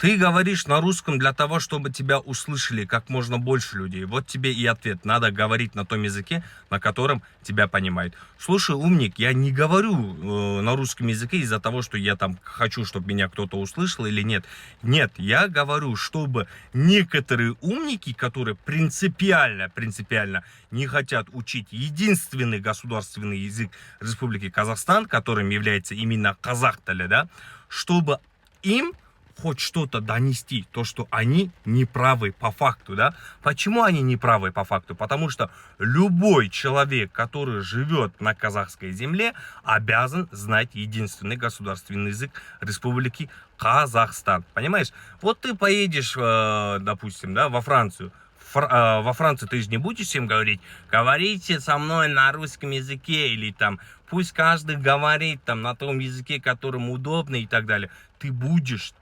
Ты говоришь на русском для того, чтобы тебя услышали как можно больше людей. Вот тебе и ответ. Надо говорить на том языке, на котором тебя понимают. Слушай, умник, я не говорю на русском языке из-за того, что я там хочу, чтобы меня кто-то услышал или нет. Нет, я говорю, чтобы некоторые умники, которые принципиально не хотят учить единственный государственный язык Республики Казахстан, которым является именно казах-тілі, да, чтобы им хоть что-то донести, то, что они неправы по факту, да? Почему они неправы по факту? Потому что любой человек, который живет на казахской земле, обязан знать единственный государственный язык Республики Казахстан. Понимаешь? Вот ты поедешь, допустим, да, во Францию. Во Франции ты же не будешь им говорить, говорите со мной на русском языке, или там, пусть каждый говорит там на том языке, которым удобно и так далее. Ты будешь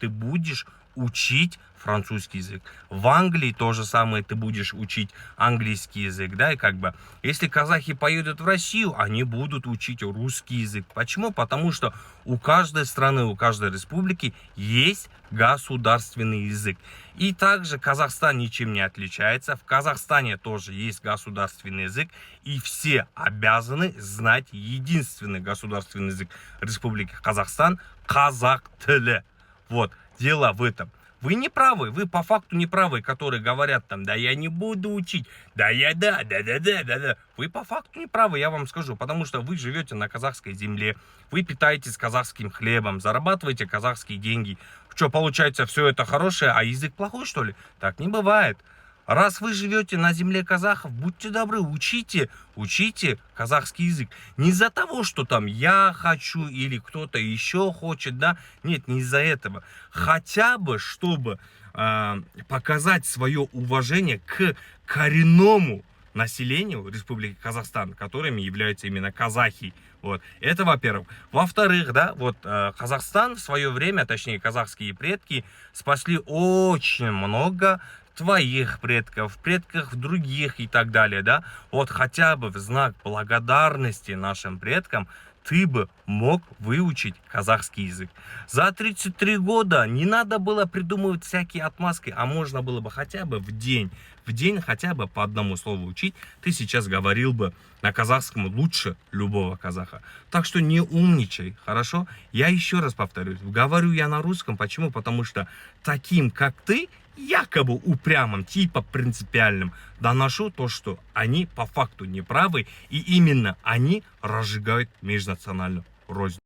учить французский язык. В Англии то же самое, ты будешь учить английский язык, да, и как бы, если казахи поедут в Россию, они будут учить русский язык. Почему? Потому что у каждой страны, у каждой республики есть государственный язык. И также Казахстан ничем не отличается. В Казахстане тоже есть государственный язык, и все обязаны знать единственный государственный язык Республики Казахстан — казах-тілі. Вот, дело в этом. Вы не правы, вы по факту не правы, которые говорят там, да я не буду учить, да. Вы по факту не правы, я вам скажу, потому что вы живете на казахской земле, вы питаетесь казахским хлебом, зарабатываете казахские деньги. Что, получается, все это хорошее, а язык плохой, что ли? Так не бывает. Раз вы живете на земле казахов, будьте добры, учите казахский язык. Не из-за того, что там я хочу или кто-то еще хочет, да. Нет, не из-за этого. Хотя бы, чтобы показать свое уважение к коренному населению Республики Казахстан, которыми являются именно казахи. Вот. Это во-первых. Во-вторых, да, вот Казахстан в свое время, точнее казахские предки, спасли очень много твоих предков, предков других и так далее, да. Вот хотя бы в знак благодарности нашим предкам ты бы мог выучить казахский язык. За 33 года не надо было придумывать всякие отмазки, а можно было бы хотя бы в день хотя бы по одному слову учить, ты сейчас говорил бы на казахском лучше любого казаха. Так что не умничай, хорошо? Я еще раз повторюсь, говорю я на русском, почему? Потому что таким, как ты, якобы упрямым, типа принципиальным, доношу то, что они по факту неправы, и именно они разжигают межнациональную рознь.